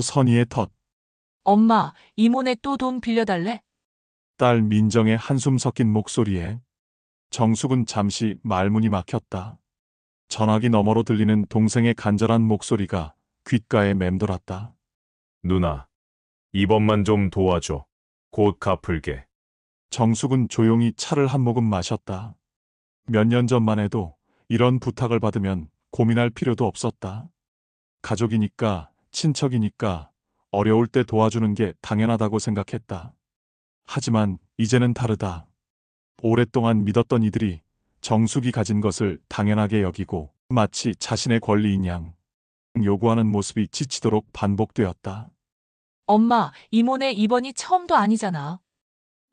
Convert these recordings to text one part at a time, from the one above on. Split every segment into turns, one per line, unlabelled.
선의의 터'엄마,
이모네 또 돈 빌려달래?'
딸 민정의 한숨 섞인 목소리에 정숙은 잠시 말문이 막혔다. 전화기 너머로 들리는 동생의 간절한 목소리가 귓가에 맴돌았다.
누나, 이번만 좀 도와줘. 곧 갚을게.
정숙은 조용히 차를 한 모금 마셨다. 몇 년 전만 해도 이런 부탁을 받으면 고민할 필요도 없었다. 가족이니까, 친척이니까 어려울 때 도와주는 게 당연하다고 생각했다. 하지만 이제는 다르다. 오랫동안 믿었던 이들이 정숙이 가진 것을 당연하게 여기고 마치 자신의 권리인 양 요구하는 모습이 지치도록 반복되었다.
엄마, 이모네 이번이 처음도 아니잖아.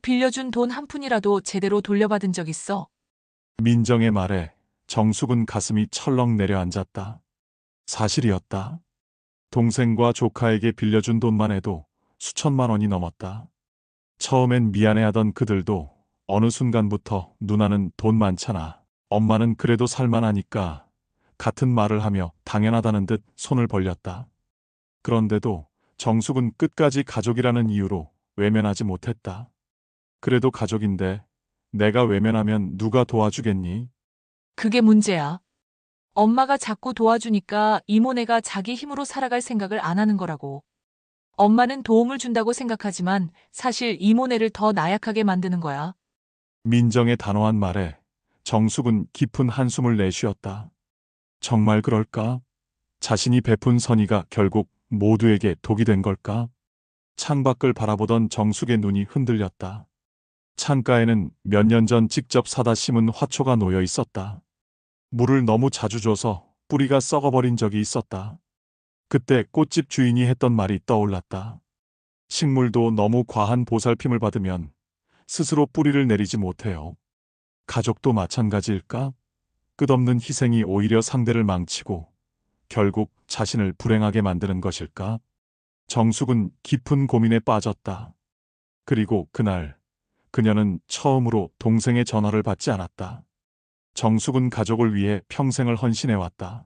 빌려준 돈 한 푼이라도 제대로 돌려받은 적 있어?
민정의 말에 정숙은 가슴이 철렁 내려앉았다. 사실이었다. 동생과 조카에게 빌려준 돈만 해도 수천만 원이 넘었다. 처음엔 미안해하던 그들도 어느 순간부터 누나는 돈 많잖아. 엄마는 그래도 살만하니까 같은 말을 하며 당연하다는 듯 손을 벌렸다. 그런데도 정숙은 끝까지 가족이라는 이유로 외면하지 못했다. 그래도 가족인데 내가 외면하면 누가 도와주겠니?
그게 문제야. 엄마가 자꾸 도와주니까 이모네가 자기 힘으로 살아갈 생각을 안 하는 거라고. 엄마는 도움을 준다고 생각하지만 사실 이모네를 더 나약하게 만드는 거야.
민정의 단호한 말에 정숙은 깊은 한숨을 내쉬었다. 정말 그럴까? 자신이 베푼 선의가 결국 모두에게 독이 된 걸까? 창밖을 바라보던 정숙의 눈이 흔들렸다. 창가에는 몇 년 전 직접 사다 심은 화초가 놓여 있었다. 물을 너무 자주 줘서 뿌리가 썩어버린 적이 있었다. 그때 꽃집 주인이 했던 말이 떠올랐다. 식물도 너무 과한 보살핌을 받으면 스스로 뿌리를 내리지 못해요. 가족도 마찬가지일까? 끝없는 희생이 오히려 상대를 망치고 결국 자신을 불행하게 만드는 것일까? 정숙은 깊은 고민에 빠졌다. 그리고 그날 그녀는 처음으로 동생의 전화를 받지 않았다. 정숙은 가족을 위해 평생을 헌신해왔다.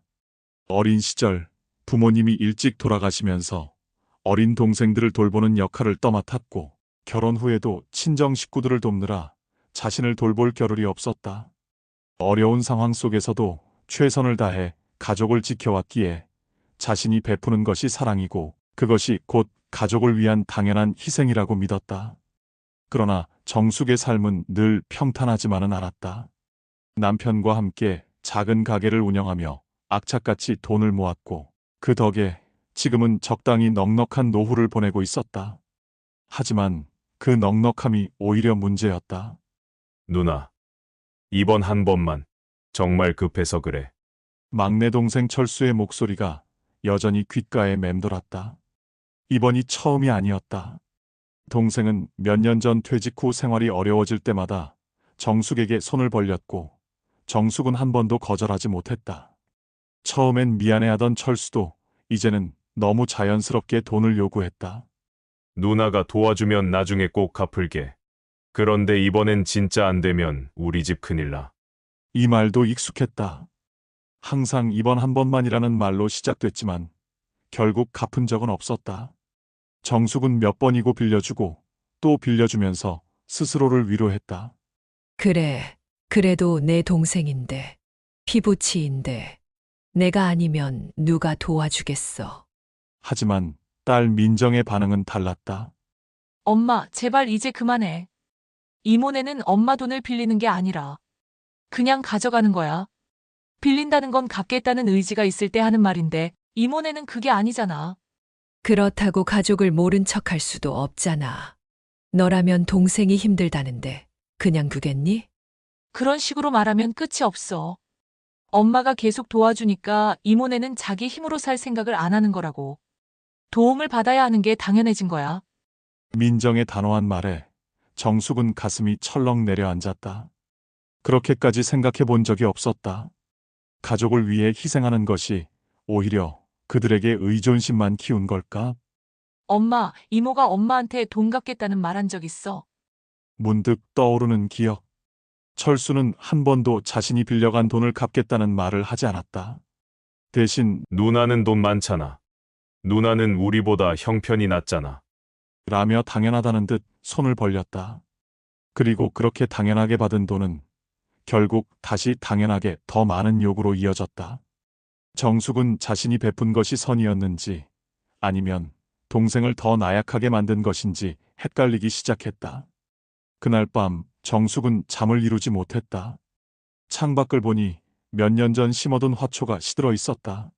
어린 시절 부모님이 일찍 돌아가시면서 어린 동생들을 돌보는 역할을 떠맡았고 결혼 후에도 친정 식구들을 돕느라 자신을 돌볼 겨를이 없었다. 어려운 상황 속에서도 최선을 다해 가족을 지켜왔기에 자신이 베푸는 것이 사랑이고 그것이 곧 가족을 위한 당연한 희생이라고 믿었다. 그러나 정숙의 삶은 늘 평탄하지만은 않았다. 남편과 함께 작은 가게를 운영하며 악착같이 돈을 모았고 그 덕에 지금은 적당히 넉넉한 노후를 보내고 있었다. 하지만 그 넉넉함이 오히려 문제였다.
누나, 이번 한 번만. 정말 급해서 그래.
막내 동생 철수의 목소리가 여전히 귓가에 맴돌았다. 이번이 처음이 아니었다. 동생은 몇 년 전 퇴직 후 생활이 어려워질 때마다 정숙에게 손을 벌렸고 정숙은 한 번도 거절하지 못했다. 처음엔 미안해하던 철수도 이제는 너무 자연스럽게 돈을 요구했다.
누나가 도와주면 나중에 꼭 갚을게. 그런데 이번엔 진짜 안 되면 우리 집 큰일 나.
이 말도 익숙했다. 항상 이번 한 번만이라는 말로 시작됐지만 결국 갚은 적은 없었다. 정숙은 몇 번이고 빌려주고 또 빌려주면서 스스로를 위로했다.
그래, 그래도 내 동생인데, 피부치인데, 내가 아니면 누가 도와주겠어.
하지만 딸 민정의 반응은 달랐다.
엄마, 제발 이제 그만해. 이모네는 엄마 돈을 빌리는 게 아니라 그냥 가져가는 거야. 빌린다는 건 갚겠다는 의지가 있을 때 하는 말인데 이모네는 그게 아니잖아.
그렇다고 가족을 모른 척할 수도 없잖아. 너라면 동생이 힘들다는데, 그냥 두겠니?
그런 식으로 말하면 끝이 없어. 엄마가 계속 도와주니까 이모네는 자기 힘으로 살 생각을 안 하는 거라고. 도움을 받아야 하는 게 당연해진 거야.
민정의 단호한 말에 정숙은 가슴이 철렁 내려앉았다. 그렇게까지 생각해 본 적이 없었다. 가족을 위해 희생하는 것이 오히려 그들에게 의존심만 키운 걸까?
엄마, 이모가 엄마한테 돈 갚겠다는 말 한 적 있어.
문득 떠오르는 기억. 철수는 한 번도 자신이 빌려간 돈을 갚겠다는 말을 하지 않았다. 대신
누나는 돈 많잖아. 누나는 우리보다 형편이 낫잖아.
라며 당연하다는 듯 손을 벌렸다. 그리고 그렇게 당연하게 받은 돈은 결국 다시 당연하게 더 많은 요구로 이어졌다. 정숙은 자신이 베푼 것이 선이었는지 아니면 동생을 더 나약하게 만든 것인지 헷갈리기 시작했다. 그날 밤 정숙은 잠을 이루지 못했다. 창밖을 보니 몇 년 전 심어둔 화초가 시들어 있었다.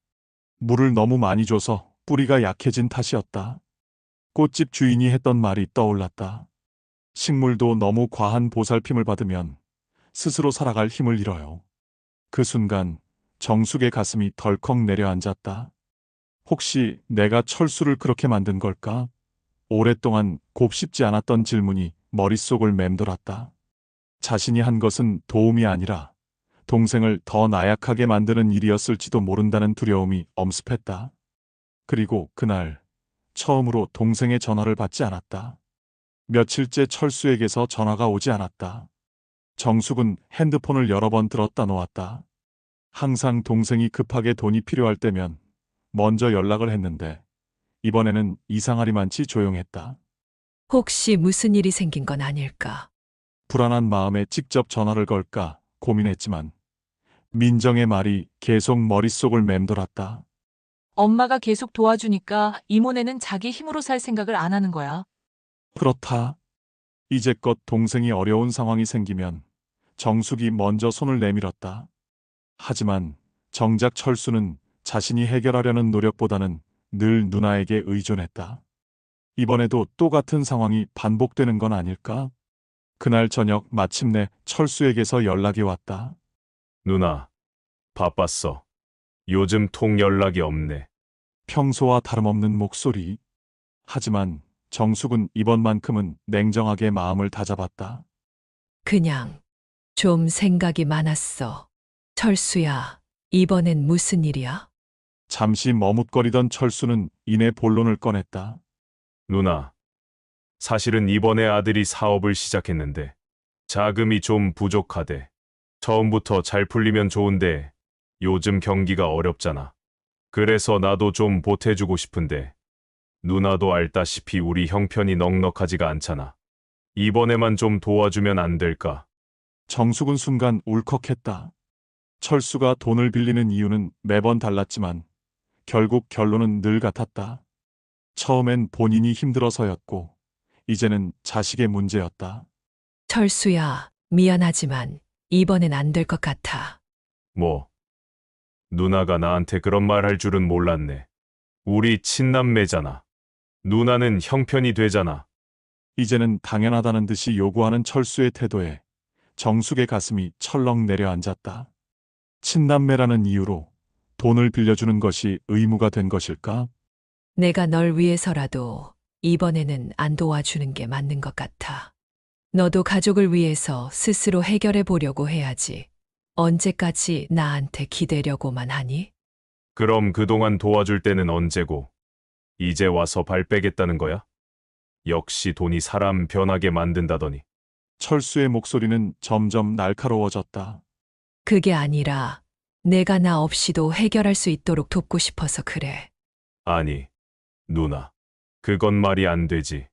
물을 너무 많이 줘서 뿌리가 약해진 탓이었다. 꽃집 주인이 했던 말이 떠올랐다. 식물도 너무 과한 보살핌을 받으면 스스로 살아갈 힘을 잃어요. 그 순간 정숙의 가슴이 덜컥 내려앉았다. 혹시 내가 철수를 그렇게 만든 걸까? 오랫동안 곱씹지 않았던 질문이 머릿속을 맴돌았다. 자신이 한 것은 도움이 아니라 동생을 더 나약하게 만드는 일이었을지도 모른다는 두려움이 엄습했다. 그리고 그날 처음으로 동생의 전화를 받지 않았다. 며칠째 철수에게서 전화가 오지 않았다. 정숙은 핸드폰을 여러 번 들었다 놓았다. 항상 동생이 급하게 돈이 필요할 때면 먼저 연락을 했는데 이번에는 이상하리만치 조용했다.
혹시 무슨 일이 생긴 건 아닐까?
불안한 마음에 직접 전화를 걸까 고민했지만 민정의 말이 계속 머릿속을 맴돌았다.
엄마가 계속 도와주니까 이모네는 자기 힘으로 살 생각을 안 하는 거야.
그렇다. 이제껏 동생이 어려운 상황이 생기면 정숙이 먼저 손을 내밀었다. 하지만 정작 철수는 자신이 해결하려는 노력보다는 늘 누나에게 의존했다. 이번에도 또 같은 상황이 반복되는 건 아닐까? 그날 저녁 마침내 철수에게서 연락이 왔다.
누나, 바빴어. 요즘 통 연락이 없네.
평소와 다름없는 목소리. 하지만 정숙은 이번만큼은 냉정하게 마음을 다잡았다.
그냥 좀 생각이 많았어. 철수야, 이번엔 무슨 일이야?
잠시 머뭇거리던 철수는 이내 본론을 꺼냈다.
누나, 사실은 이번에 아들이 사업을 시작했는데 자금이 좀 부족하대. 처음부터 잘 풀리면 좋은데 요즘 경기가 어렵잖아. 그래서 나도 좀 보태주고 싶은데 누나도 알다시피 우리 형편이 넉넉하지가 않잖아. 이번에만 좀 도와주면 안 될까?
정숙은 순간 울컥했다. 철수가 돈을 빌리는 이유는 매번 달랐지만 결국 결론은 늘 같았다. 처음엔 본인이 힘들어서였고 이제는 자식의 문제였다.
철수야, 미안하지만 이번엔 안 될 것 같아.
뭐, 누나가 나한테 그런 말 할 줄은 몰랐네. 우리 친남매잖아. 누나는 형편이 되잖아.
이제는 당연하다는 듯이 요구하는 철수의 태도에 정숙의 가슴이 철렁 내려앉았다. 친남매라는 이유로 돈을 빌려주는 것이 의무가 된 것일까?
내가 널 위해서라도 이번에는 안 도와주는 게 맞는 것 같아. 너도 가족을 위해서 스스로 해결해 보려고 해야지. 언제까지 나한테 기대려고만 하니?
그럼 그동안 도와줄 때는 언제고? 이제 와서 발 빼겠다는 거야? 역시 돈이 사람 변하게 만든다더니.
철수의 목소리는 점점 날카로워졌다.
그게 아니라 내가 나 없이도 해결할 수 있도록 돕고 싶어서 그래.
아니, 누나. 그건 말이 안 되지.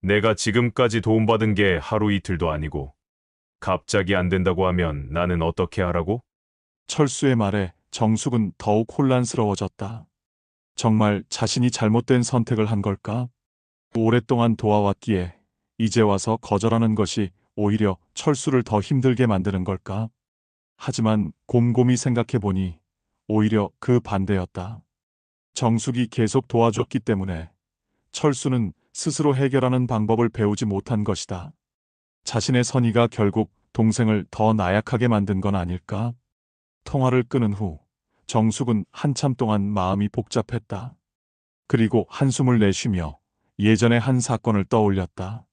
내가 지금까지 도움받은 게 하루 이틀도 아니고 갑자기 안 된다고 하면 나는 어떻게 하라고?
철수의 말에 정숙은 더욱 혼란스러워졌다. 정말 자신이 잘못된 선택을 한 걸까? 오랫동안 도와왔기에 이제 와서 거절하는 것이 오히려 철수를 더 힘들게 만드는 걸까? 하지만 곰곰이 생각해보니 오히려 그 반대였다. 정숙이 계속 도와줬기 때문에 철수는 스스로 해결하는 방법을 배우지 못한 것이다. 자신의 선의가 결국 동생을 더 나약하게 만든 건 아닐까? 통화를 끊은 후 정숙은 한참 동안 마음이 복잡했다. 그리고 한숨을 내쉬며 예전의 한 사건을 떠올렸다.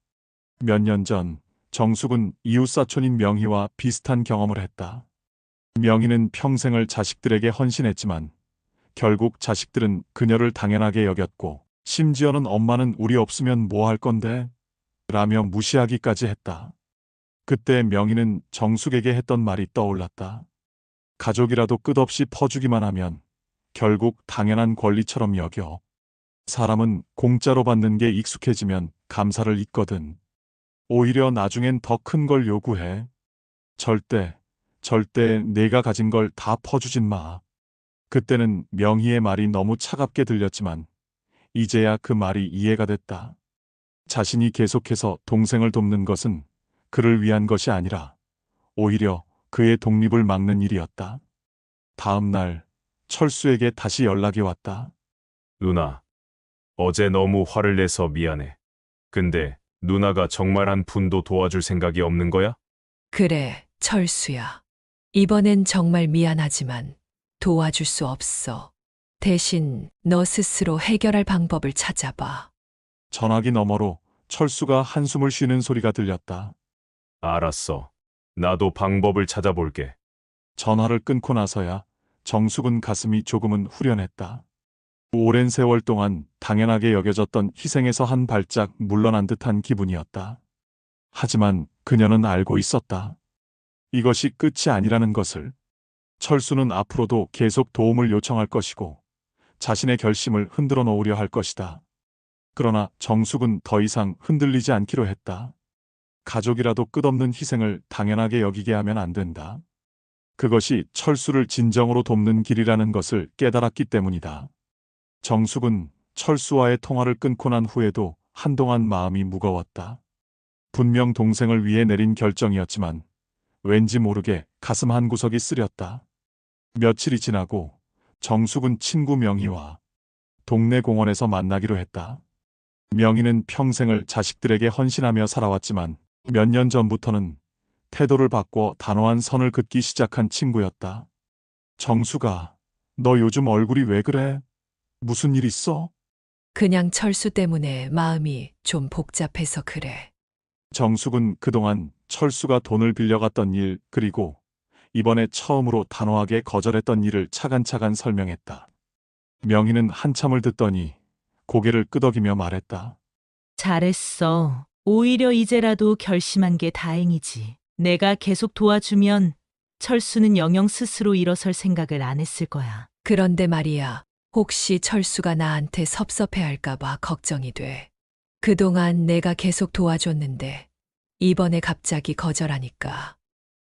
몇 년 전 정숙은 이웃사촌인 명희와 비슷한 경험을 했다. 명희는 평생을 자식들에게 헌신했지만 결국 자식들은 그녀를 당연하게 여겼고 심지어는 엄마는 우리 없으면 뭐 할 건데? 라며 무시하기까지 했다. 그때 명희는 정숙에게 했던 말이 떠올랐다. 가족이라도 끝없이 퍼주기만 하면 결국 당연한 권리처럼 여겨. 사람은 공짜로 받는 게 익숙해지면 감사를 잊거든. 오히려 나중엔 더 큰 걸 요구해. 절대 내가 가진 걸 다 퍼주진 마. 그때는 명희의 말이 너무 차갑게 들렸지만 이제야 그 말이 이해가 됐다. 자신이 계속해서 동생을 돕는 것은 그를 위한 것이 아니라 오히려 그의 독립을 막는 일이었다. 다음 날 철수에게 다시 연락이 왔다.
누나, 어제 너무 화를 내서 미안해. 근데 누나가 정말 한 푼도 도와줄 생각이 없는 거야?
그래, 철수야. 이번엔 정말 미안하지만 도와줄 수 없어. 대신 너 스스로 해결할 방법을 찾아봐.
전화기 너머로 철수가 한숨을 쉬는 소리가 들렸다.
알았어. 나도 방법을 찾아볼게.
전화를 끊고 나서야 정숙은 가슴이 조금은 후련했다. 오랜 세월 동안 당연하게 여겨졌던 희생에서 한 발짝 물러난 듯한 기분이었다. 하지만 그녀는 알고 있었다. 이것이 끝이 아니라는 것을. 철수는 앞으로도 계속 도움을 요청할 것이고 자신의 결심을 흔들어 놓으려 할 것이다. 그러나 정숙은 더 이상 흔들리지 않기로 했다. 가족이라도 끝없는 희생을 당연하게 여기게 하면 안 된다. 그것이 철수를 진정으로 돕는 길이라는 것을 깨달았기 때문이다. 정숙은 철수와의 통화를 끊고 난 후에도 한동안 마음이 무거웠다. 분명 동생을 위해 내린 결정이었지만 왠지 모르게 가슴 한구석이 쓰렸다. 며칠이 지나고 정숙은 친구 명희와 동네 공원에서 만나기로 했다. 명희는 평생을 자식들에게 헌신하며 살아왔지만 몇 년 전부터는 태도를 바꿔 단호한 선을 긋기 시작한 친구였다. 정숙아, 너 요즘 얼굴이 왜 그래? 무슨 일 있어?
그냥 철수 때문에 마음이 좀 복잡해서 그래.
정숙은 그동안 철수가 돈을 빌려갔던 일, 그리고 이번에 처음으로 단호하게 거절했던 일을 차근차근 설명했다. 명희는 한참을 듣더니 고개를 끄덕이며 말했다.
잘했어. 오히려 이제라도 결심한 게 다행이지. 내가 계속 도와주면 철수는 영영 스스로 일어설 생각을 안 했을 거야.
그런데 말이야, 혹시 철수가 나한테 섭섭해할까봐 걱정이 돼. 그동안 내가 계속 도와줬는데 이번에 갑자기 거절하니까.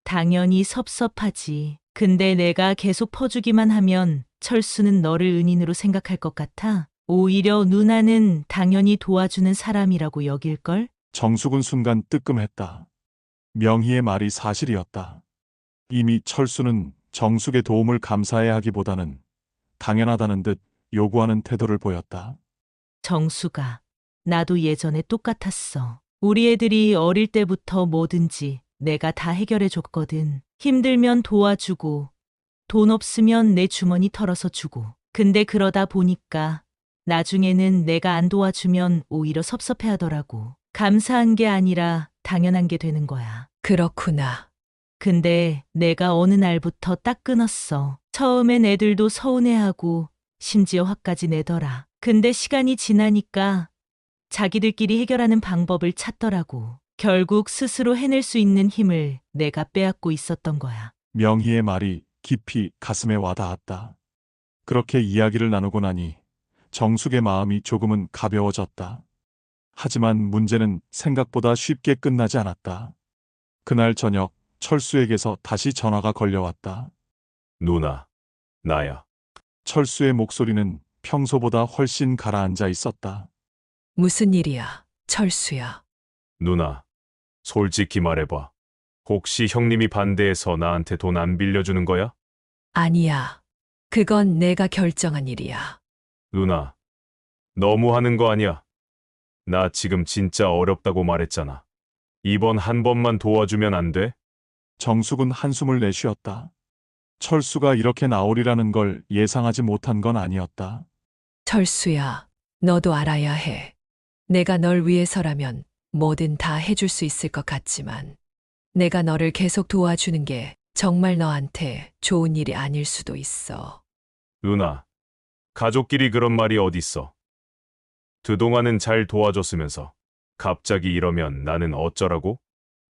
당연히 섭섭하지. 근데 내가 계속 퍼주기만 하면 철수는 너를 은인으로 생각할 것 같아. 오히려 누나는 당연히 도와주는 사람이라고 여길걸?
정숙은 순간 뜨끔했다. 명희의 말이 사실이었다. 이미 철수는 정숙의 도움을 감사해야 하기보다는 당연하다는 듯 요구하는 태도를 보였다.
정수가. 나도 예전에 똑같았어. 우리 애들이 어릴 때부터 뭐든지 내가 다 해결해 줬거든. 힘들면 도와주고, 돈 없으면 내 주머니 털어서 주고. 근데 그러다 보니까 나중에는 내가 안 도와주면 오히려 섭섭해 하더라고. 감사한 게 아니라 당연한 게 되는 거야.
그렇구나.
근데 내가 어느 날부터 딱 끊었어. 처음엔 애들도 서운해하고 심지어 화까지 내더라. 근데 시간이 지나니까 자기들끼리 해결하는 방법을 찾더라고. 결국 스스로 해낼 수 있는 힘을 내가 빼앗고 있었던 거야.
명희의 말이 깊이 가슴에 와닿았다. 그렇게 이야기를 나누고 나니 정숙의 마음이 조금은 가벼워졌다. 하지만 문제는 생각보다 쉽게 끝나지 않았다. 그날 저녁 철수에게서 다시 전화가 걸려왔다.
누나, 나야.
철수의 목소리는 평소보다 훨씬 가라앉아 있었다.
무슨 일이야, 철수야.
누나, 솔직히 말해봐. 혹시 형님이 반대해서 나한테 돈 안 빌려주는 거야?
아니야. 그건 내가 결정한 일이야.
누나, 너무 하는 거 아니야? 나 지금 진짜 어렵다고 말했잖아. 이번 한 번만 도와주면 안 돼?
정숙은 한숨을 내쉬었다. 철수가 이렇게 나오리라는 걸 예상하지 못한 건 아니었다.
철수야, 너도 알아야 해. 내가 널 위해서라면 뭐든 다 해줄 수 있을 것 같지만 내가 너를 계속 도와주는 게 정말 너한테 좋은 일이 아닐 수도 있어.
누나, 가족끼리 그런 말이 어딨어. 그동안은 잘 도와줬으면서 갑자기 이러면 나는 어쩌라고?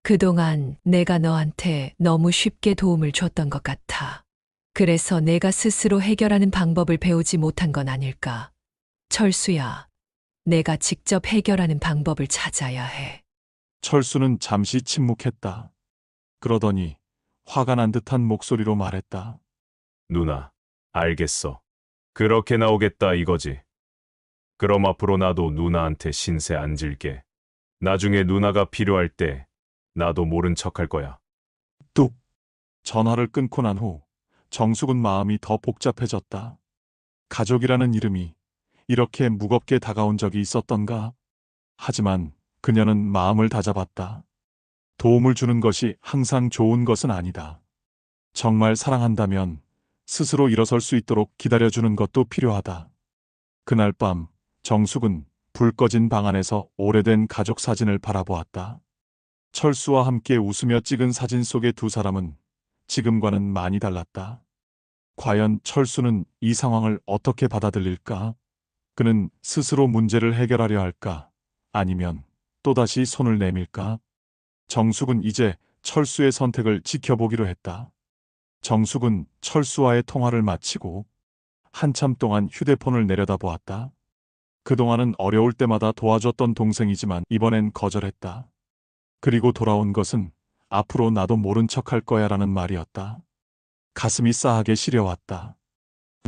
그동안 내가 너한테 너무 쉽게 도움을 줬던 것 같아. 그래서 내가 스스로 해결하는 방법을 배우지 못한 건 아닐까. 철수야, 내가 직접 해결하는 방법을 찾아야 해.
철수는 잠시 침묵했다. 그러더니 화가 난 듯한 목소리로 말했다.
누나, 알겠어. 그렇게 나오겠다 이거지. 그럼 앞으로 나도 누나한테 신세 안 질게. 나중에 누나가 필요할 때 나도 모른 척할 거야.
뚝! 전화를 끊고 난 후 정숙은 마음이 더 복잡해졌다. 가족이라는 이름이 이렇게 무겁게 다가온 적이 있었던가? 하지만 그녀는 마음을 다잡았다. 도움을 주는 것이 항상 좋은 것은 아니다. 정말 사랑한다면 스스로 일어설 수 있도록 기다려주는 것도 필요하다. 그날 밤 정숙은 불 꺼진 방 안에서 오래된 가족 사진을 바라보았다. 철수와 함께 웃으며 찍은 사진 속의 두 사람은 지금과는 많이 달랐다. 과연 철수는 이 상황을 어떻게 받아들일까? 그는 스스로 문제를 해결하려 할까? 아니면 또다시 손을 내밀까? 정숙은 이제 철수의 선택을 지켜보기로 했다. 정숙은 철수와의 통화를 마치고 한참 동안 휴대폰을 내려다보았다. 그동안은 어려울 때마다 도와줬던 동생이지만 이번엔 거절했다. 그리고 돌아온 것은 앞으로 나도 모른 척할 거야 라는 말이었다. 가슴이 싸하게 시려왔다.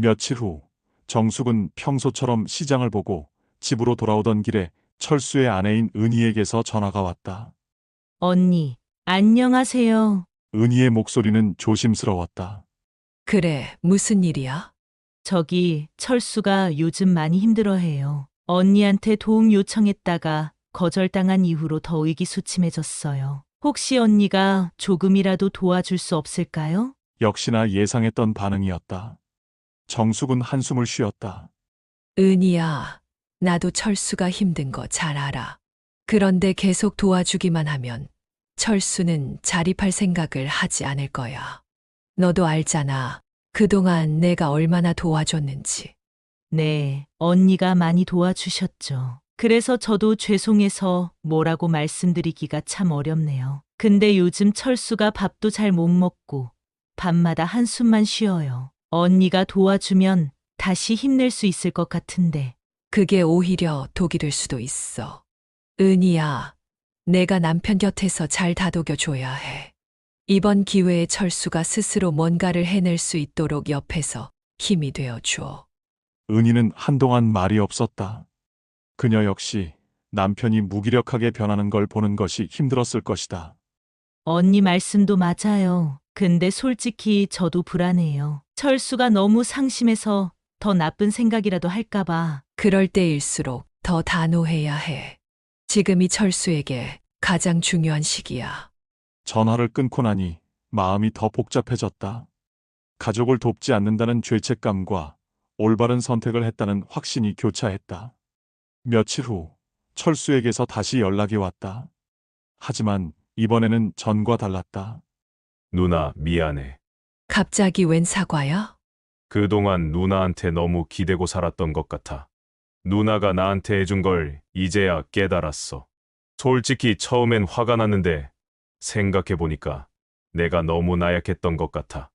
며칠 후 정숙은 평소처럼 시장을 보고 집으로 돌아오던 길에 철수의 아내인 은희에게서 전화가 왔다.
언니, 안녕하세요.
은희의 목소리는 조심스러웠다.
그래, 무슨 일이야?
저기, 철수가 요즘 많이 힘들어해요. 언니한테 도움 요청했다가 거절당한 이후로 더 의기소침해졌어요. 혹시 언니가 조금이라도 도와줄 수 없을까요?
역시나 예상했던 반응이었다. 정숙은 한숨을 쉬었다.
은희야, 나도 철수가 힘든 거 잘 알아. 그런데 계속 도와주기만 하면 철수는 자립할 생각을 하지 않을 거야. 너도 알잖아. 그동안 내가 얼마나 도와줬는지.
네, 언니가 많이 도와주셨죠. 그래서 저도 죄송해서 뭐라고 말씀드리기가 참 어렵네요. 근데 요즘 철수가 밥도 잘 못 먹고 밤마다 한숨만 쉬어요. 언니가 도와주면 다시 힘낼 수 있을 것 같은데.
그게 오히려 독이 될 수도 있어. 은희야, 내가 남편 곁에서 잘 다독여 줘야 해. 이번 기회에 철수가 스스로 뭔가를 해낼 수 있도록 옆에서 힘이 되어 줘.
은희는 한동안 말이 없었다. 그녀 역시 남편이 무기력하게 변하는 걸 보는 것이 힘들었을 것이다.
언니 말씀도 맞아요. 근데 솔직히 저도 불안해요. 철수가 너무 상심해서 더 나쁜 생각이라도 할까봐.
그럴 때일수록 더 단호해야 해. 지금이 철수에게 가장 중요한 시기야.
전화를 끊고 나니 마음이 더 복잡해졌다. 가족을 돕지 않는다는 죄책감과 올바른 선택을 했다는 확신이 교차했다. 며칠 후 철수에게서 다시 연락이 왔다. 하지만 이번에는 전과 달랐다.
누나, 미안해.
갑자기 웬 사과야?
그동안 누나한테 너무 기대고 살았던 것 같아. 누나가 나한테 해준 걸 이제야 깨달았어. 솔직히 처음엔 화가 났는데 생각해보니까 내가 너무 나약했던 것 같아.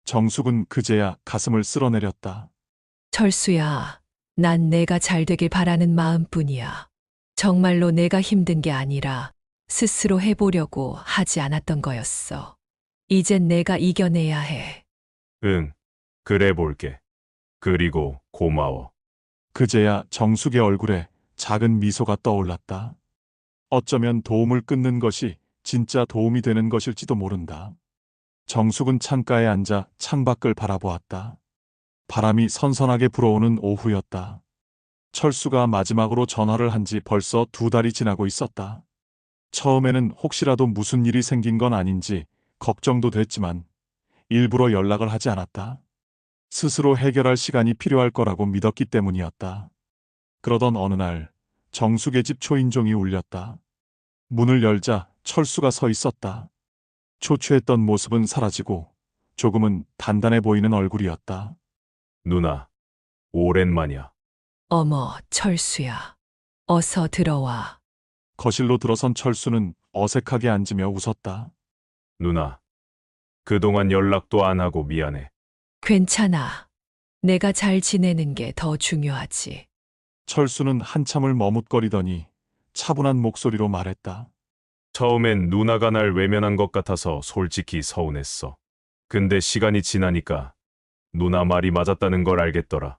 정숙은 그제야 가슴을 쓸어내렸다.
철수야, 난 내가 잘 되길 바라는 마음뿐이야. 정말로 내가 힘든 게 아니라 스스로 해보려고 하지 않았던 거였어. 이젠 내가 이겨내야 해.
응, 그래 볼게. 그리고 고마워.
그제야 정숙의 얼굴에 작은 미소가 떠올랐다. 어쩌면 도움을 끊는 것이 진짜 도움이 되는 것일지도 모른다. 정숙은 창가에 앉아 창밖을 바라보았다. 바람이 선선하게 불어오는 오후였다. 철수가 마지막으로 전화를 한 지 벌써 2달이 지나고 있었다. 처음에는 혹시라도 무슨 일이 생긴 건 아닌지 걱정도 됐지만 일부러 연락을 하지 않았다. 스스로 해결할 시간이 필요할 거라고 믿었기 때문이었다. 그러던 어느 날 정숙의 집 초인종이 울렸다. 문을 열자 철수가 서 있었다. 초췌했던 모습은 사라지고 조금은 단단해 보이는 얼굴이었다.
누나, 오랜만이야.
어머, 철수야. 어서 들어와.
거실로 들어선 철수는 어색하게 앉으며 웃었다.
누나, 그동안 연락도 안 하고 미안해.
괜찮아. 내가 잘 지내는 게 더 중요하지.
철수는 한참을 머뭇거리더니 차분한 목소리로 말했다.
처음엔 누나가 날 외면한 것 같아서 솔직히 서운했어. 근데 시간이 지나니까 누나 말이 맞았다는 걸 알겠더라.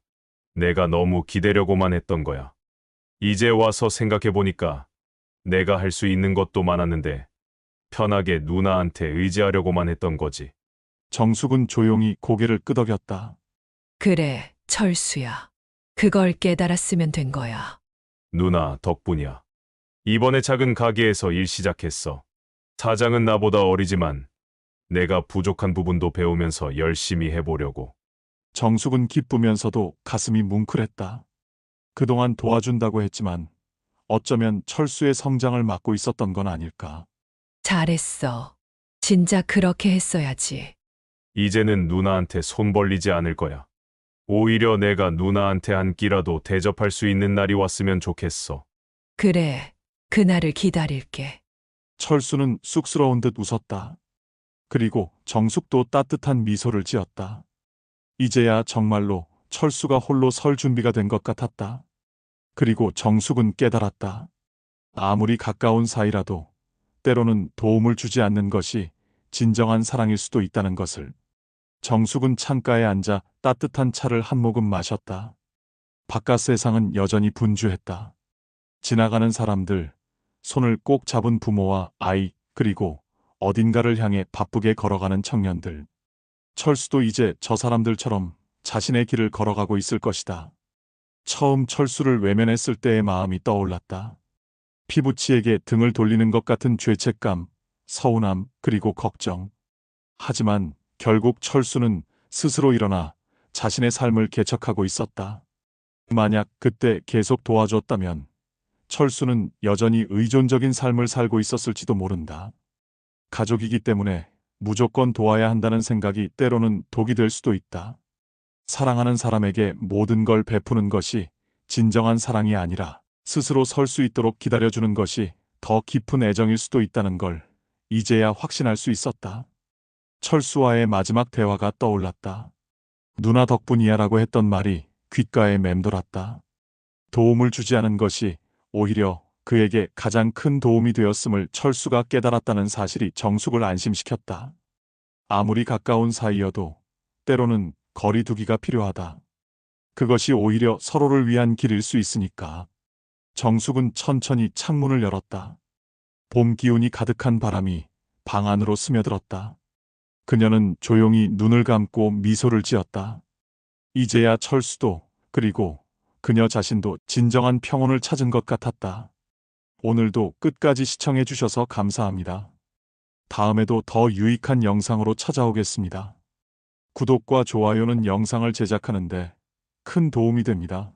내가 너무 기대려고만 했던 거야. 이제 와서 생각해보니까 내가 할 수 있는 것도 많았는데 편하게 누나한테 의지하려고만 했던 거지.
정숙은 조용히 고개를 끄덕였다.
그래, 철수야. 그걸 깨달았으면 된 거야.
누나 덕분이야. 이번에 작은 가게에서 일 시작했어. 사장은 나보다 어리지만 내가 부족한 부분도 배우면서 열심히 해보려고.
정숙은 기쁘면서도 가슴이 뭉클했다. 그동안 도와준다고 했지만 어쩌면 철수의 성장을 막고 있었던 건 아닐까.
잘했어. 진작 그렇게 했어야지.
이제는 누나한테 손 벌리지 않을 거야. 오히려 내가 누나한테 한 끼라도 대접할 수 있는 날이 왔으면 좋겠어.
그래, 그날을 기다릴게.
철수는 쑥스러운 듯 웃었다. 그리고 정숙도 따뜻한 미소를 지었다. 이제야 정말로 철수가 홀로 설 준비가 된 것 같았다. 그리고 정숙은 깨달았다. 아무리 가까운 사이라도 때로는 도움을 주지 않는 것이 진정한 사랑일 수도 있다는 것을. 정숙은 창가에 앉아 따뜻한 차를 한 모금 마셨다. 바깥 세상은 여전히 분주했다. 지나가는 사람들, 손을 꼭 잡은 부모와 아이, 그리고 어딘가를 향해 바쁘게 걸어가는 청년들. 철수도 이제 저 사람들처럼 자신의 길을 걸어가고 있을 것이다. 처음 철수를 외면했을 때의 마음이 떠올랐다. 피부치에게 등을 돌리는 것 같은 죄책감, 서운함, 그리고 걱정. 하지만 결국 철수는 스스로 일어나 자신의 삶을 개척하고 있었다. 만약 그때 계속 도와줬다면 철수는 여전히 의존적인 삶을 살고 있었을지도 모른다. 가족이기 때문에 무조건 도와야 한다는 생각이 때로는 독이 될 수도 있다. 사랑하는 사람에게 모든 걸 베푸는 것이 진정한 사랑이 아니라 스스로 설 수 있도록 기다려주는 것이 더 깊은 애정일 수도 있다는 걸 이제야 확신할 수 있었다. 철수와의 마지막 대화가 떠올랐다. 누나 덕분이야라고 했던 말이 귓가에 맴돌았다. 도움을 주지 않은 것이 오히려 그에게 가장 큰 도움이 되었음을 철수가 깨달았다는 사실이 정숙을 안심시켰다. 아무리 가까운 사이여도 때로는 거리두기가 필요하다. 그것이 오히려 서로를 위한 길일 수 있으니까. 정숙은 천천히 창문을 열었다. 봄 기운이 가득한 바람이 방 안으로 스며들었다. 그녀는 조용히 눈을 감고 미소를 지었다. 이제야 철수도 그리고 그녀 자신도 진정한 평온을 찾은 것 같았다. 오늘도 끝까지 시청해 주셔서 감사합니다. 다음에도 더 유익한 영상으로 찾아오겠습니다. 구독과 좋아요는 영상을 제작하는데 큰 도움이 됩니다.